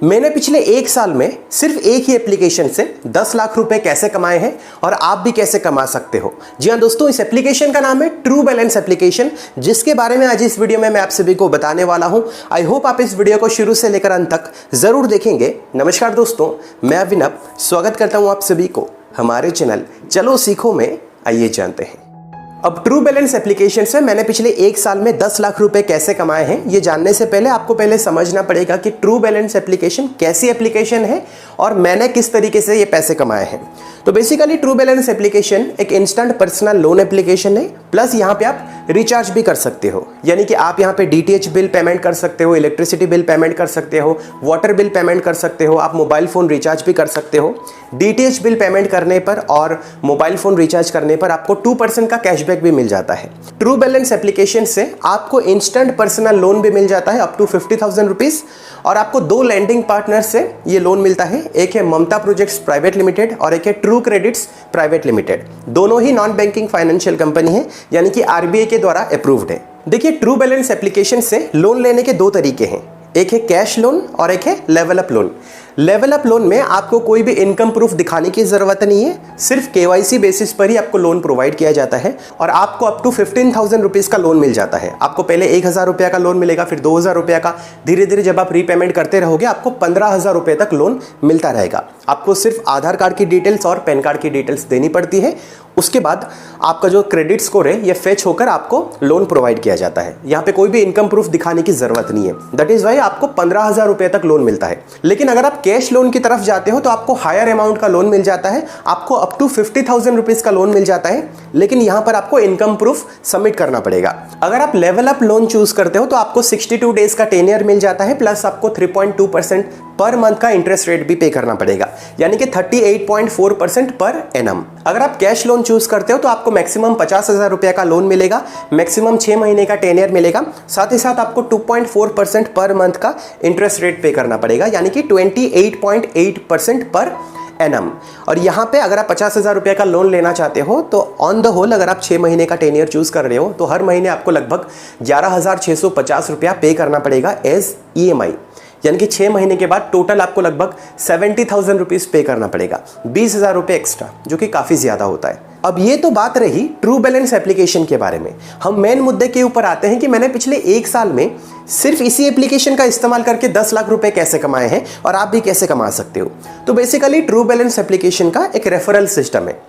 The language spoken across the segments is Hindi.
मैंने पिछले एक साल में सिर्फ एक ही एप्लीकेशन से 10 लाख रुपए कैसे कमाए हैं और आप भी कैसे कमा सकते हो। जी हाँ दोस्तों, इस एप्लीकेशन का नाम है ट्रू बैलेंस एप्लीकेशन, जिसके बारे में आज इस वीडियो में मैं आप सभी को बताने वाला हूं। आई होप आप इस वीडियो को शुरू से लेकर अंत तक जरूर देखेंगे। नमस्कार दोस्तों, मैं अभिनव स्वागत करता हूं आप सभी को हमारे चैनल चलो सीखो में। आइए जानते हैं। अब ट्रू बैलेंस एप्लीकेशन से मैंने पिछले एक साल में 10 लाख रुपए कैसे कमाए हैं, ये जानने से पहले आपको पहले समझना पड़ेगा कि ट्रू बैलेंस एप्लीकेशन कैसी एप्लीकेशन है और मैंने किस तरीके से ये पैसे कमाए हैं। तो बेसिकली ट्रू बैलेंस एप्लीकेशन एक इंस्टेंट पर्सनल लोन एप्लीकेशन है, प्लस यहाँ पे आप रिचार्ज भी कर सकते हो। यानी कि आप यहाँ पे DTH बिल पेमेंट कर सकते हो, इलेक्ट्रिसिटी बिल पेमेंट कर सकते हो, वाटर बिल पेमेंट कर सकते हो, आप मोबाइल फ़ोन रिचार्ज भी कर सकते हो। DTH बिल पेमेंट करने पर और मोबाइल फ़ोन रिचार्ज करने पर आपको 2% का कैशबैक भी मिल जाता है। ट्रू बैलेंस एप्लीकेशन से आपको इंस्टेंट पर्सनल लोन भी मिल जाता है अप टू 50,000 रुपीज़, और आपको 2 लैंडिंग पार्टनर से ये लोन मिलता है। एक है ममता प्रोजेक्ट्स प्राइवेट लिमिटेड और एक है ट्रू क्रेडिट्स प्राइवेट लिमिटेड। दोनों ही नॉन बैंकिंग फाइनेंशियल कंपनी है, यानी कि RBI के द्वारा अप्रूव्ड है। देखिए, ट्रू बैलेंस एप्लीकेशन से लोन लेने के 2 तरीके हैं, एक है कैश लोन और एक है level up loan. Level up loan में आपको कोई भी इनकम प्रूफ दिखाने की जरूरत नहीं है, सिर्फ KYC बेसिस पर ही आपको लोन प्रोवाइड किया जाता है और आपको अप टू 15,000 रुपीज़ का लोन मिल जाता है। आपको पहले 1,000 रुपये का लोन मिलेगा, फिर 2,000 रुपये का, धीरे धीरे जब आप रीपेमेंट करते रहोगे आपको 15,000 रुपये तक लोन मिलता रहेगा। आपको सिर्फ आधार कार्ड की डिटेल्स और पैन कार्ड की डिटेल्स देनी पड़ती है। उसके बाद आपका जो क्रेडिट स्कोर है ये फेच होकर आपको लोन प्रोवाइड किया जाता है। यहाँ पे कोई भी इनकम प्रूफ दिखाने की जरूरत नहीं है। दैट इज वाई आपको 15,000 रुपये तक लोन मिलता है। लेकिन अगर आप कैश लोन की तरफ जाते हो तो आपको हायर अमाउंट का लोन मिल जाता है, आपको अप टू 50,000 रुपीज़ का लोन मिल जाता है। लेकिन यहाँ पर आपको इनकम प्रूफ सबमिट करना पड़ेगा। अगर आप लेवल अप लोन चूज करते हो तो आपको 62 डेज का टेन्योर मिल जाता है, प्लस आपको 3.2% पर मंथ का इंटरेस्ट रेट भी पे करना पड़ेगा, यानी कि 38.4% पर एनम। अगर आप कैश लोन चूज करते हो तो आपको मैक्सिमम 50,000 रुपये का लोन मिलेगा, मैक्सिमम 6 महीने का टेन्योर मिलेगा, साथ ही साथ आपको 2.4% पर मंथ का इंटरेस्ट रेट पे करना पड़ेगा, यानी कि 28.8% पर एनम। और यहाँ पे अगर आप 50,000 रुपये का लोन लेना चाहते हो तो ऑन द होल अगर आप 6 महीने का टेन्योर चूज कर रहे हो तो हर महीने आपको लगभग 11,650 रुपया पे करना पड़ेगा एज EMI, यानी कि 6 महीने के बाद टोटल आपको लगभग 70,000 रुपीज़ पे करना पड़ेगा, 20,000 रुपये एक्स्ट्रा, जो कि काफ़ी ज़्यादा होता है। अब ये तो बात रही ट्रू बैलेंस एप्लीकेशन के बारे में। हम मेन मुद्दे के ऊपर आते हैं कि मैंने पिछले एक साल में सिर्फ इसी एप्लीकेशन का इस्तेमाल करके 10 लाख रुपए कैसे कमाए हैं और आप भी कैसे कमा सकते हो। तो बेसिकली ट्रू बैलेंस एप्लीकेशन का एक रेफरल सिस्टम है।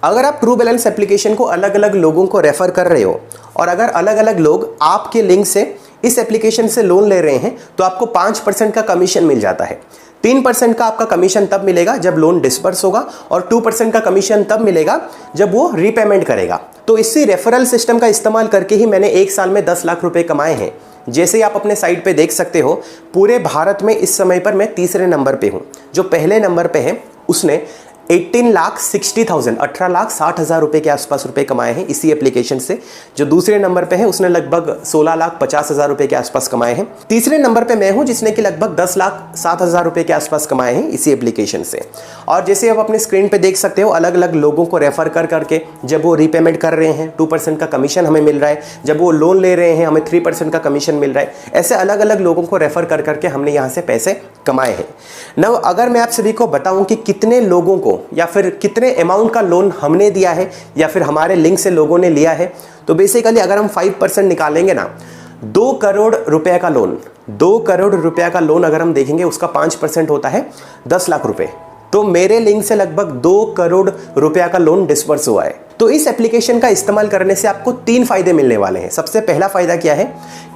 अगर आप ट्रू बैलेंस एप्लीकेशन को अलग अलग लोगों को रेफर कर रहे हो और अगर अलग अलग लोग आपके लिंक से इस एप्लीकेशन से लोन ले रहे हैं तो आपको 5% का कमीशन मिल जाता है। 3% का आपका कमीशन तब मिलेगा जब लोन डिस्पर्स होगा और 2% का कमीशन तब मिलेगा जब वो रीपेमेंट करेगा। तो इसी रेफरल सिस्टम का इस्तेमाल करके ही मैंने एक साल में 10 लाख रुपए कमाए हैं। जैसे ही आप अपने साइट पे देख सकते हो, पूरे भारत में इस समय पर मैं तीसरे नंबर पे हूँ। जो पहले नंबर पे है उसने 18,60,000 रुपए के आसपास रुपए कमाए हैं इसी एप्लीकेशन से। जो दूसरे नंबर पे है उसने लगभग 16,50,000 रुपए के आसपास कमाए हैं। तीसरे नंबर पे मैं हूं जिसने कि लगभग 10,07,000 रुपए के आसपास कमाए हैं इसी एप्लीकेशन से। और जैसे आप अपने स्क्रीन पे देख सकते हो, अलग अलग लोगों को रेफर कर करके जब वो रीपेमेंट कर रहे हैं 2% का कमीशन हमें मिल रहा है, जब वो लोन ले रहे हैं हमें 3% का कमीशन मिल रहा है। ऐसे अलग अलग लोगों को रेफर कर करके हमने यहाँ से पैसे कमाए हैं। नव अगर मैं आप सभी को बताऊं कि कितने लोगों को या फिर कितने अमाउंट का लोन हमने दिया है या फिर हमारे लिंक से लोगों ने लिया है, तो बेसिकली अगर हम 5% निकालेंगे ना, 2 करोड़ रुपए का लोन, 2 करोड़ रुपए का लोन अगर हम देखेंगे उसका 5% होता है 10 लाख रुपए। तो मेरे लिंक से लगभग 2 करोड़ रुपया का लोन डिस्पर्स हुआ है। तो इस एप्लीकेशन का इस्तेमाल करने से आपको 3 फायदे मिलने वाले हैं। सबसे पहला फायदा क्या है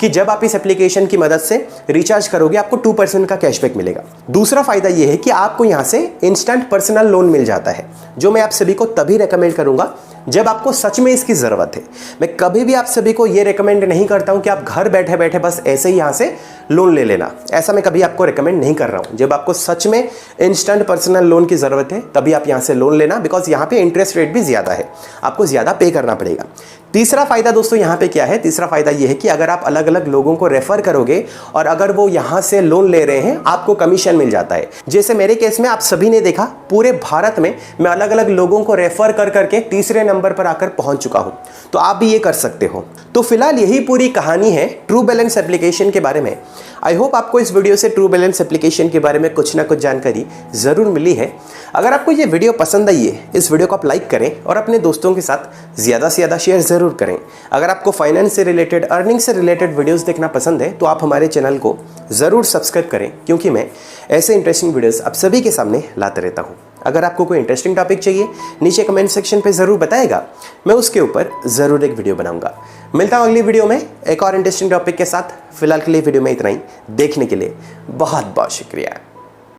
कि जब आप इस एप्लीकेशन की मदद से रिचार्ज करोगे आपको 2% का कैशबैक मिलेगा। दूसरा फायदा यह है कि आपको यहां से इंस्टेंट पर्सनल लोन मिल जाता है, जो मैं आप सभी को तभी रेकमेंड करूंगा जब आपको सच में इसकी ज़रूरत है। मैं कभी भी आप सभी को ये रेकमेंड नहीं करता हूं कि आप घर बैठे बैठे बस ऐसे ही यहाँ से लोन ले लेना, ऐसा मैं कभी आपको रेकमेंड नहीं कर रहा हूं। जब आपको सच में इंस्टेंट पर्सनल लोन की ज़रूरत है तभी आप यहाँ से लोन लेना, बिकॉज यहाँ पे इंटरेस्ट रेट भी ज़्यादा है, आपको ज़्यादा पे करना पड़ेगा। तीसरा फायदा दोस्तों यहाँ पे क्या है, तीसरा फायदा ये है कि अगर आप अलग अलग लोगों को रेफर करोगे और अगर वो यहाँ से लोन ले रहे हैं आपको कमीशन मिल जाता है। जैसे मेरे केस में आप सभी ने देखा, पूरे भारत में मैं अलग अलग लोगों को रेफर कर करके तीसरे नंबर पर आकर पहुंच चुका हूं, तो आप भी ये कर सकते हो। तो फिलहाल यही पूरी कहानी है ट्रू बैलेंस एप्लीकेशन के बारे में। आई होप आपको इस वीडियो से ट्रू बैलेंस एप्लीकेशन के बारे में कुछ ना कुछ जानकारी ज़रूर मिली है। अगर आपको ये वीडियो पसंद आई है, इस वीडियो को आप लाइक करें और अपने दोस्तों के साथ ज़्यादा से ज़्यादा शेयर ज़रूर करें। अगर आपको फाइनेंस से रिलेटेड, अर्निंग से रिलेटेड वीडियोस देखना पसंद है तो आप हमारे चैनल को ज़रूर सब्सक्राइब करें, क्योंकि मैं ऐसे इंटरेस्टिंग वीडियोस आप सभी के सामने लाते रहता हूँ। अगर आपको कोई इंटरेस्टिंग टॉपिक चाहिए नीचे कमेंट सेक्शन पे ज़रूर बताएगा, मैं उसके ऊपर ज़रूर एक वीडियो बनाऊंगा। मिलता हूँ अगली वीडियो में एक और इंटरेस्टिंग टॉपिक के साथ। फिलहाल के लिए वीडियो में इतना ही। देखने के लिए बहुत बहुत शुक्रिया।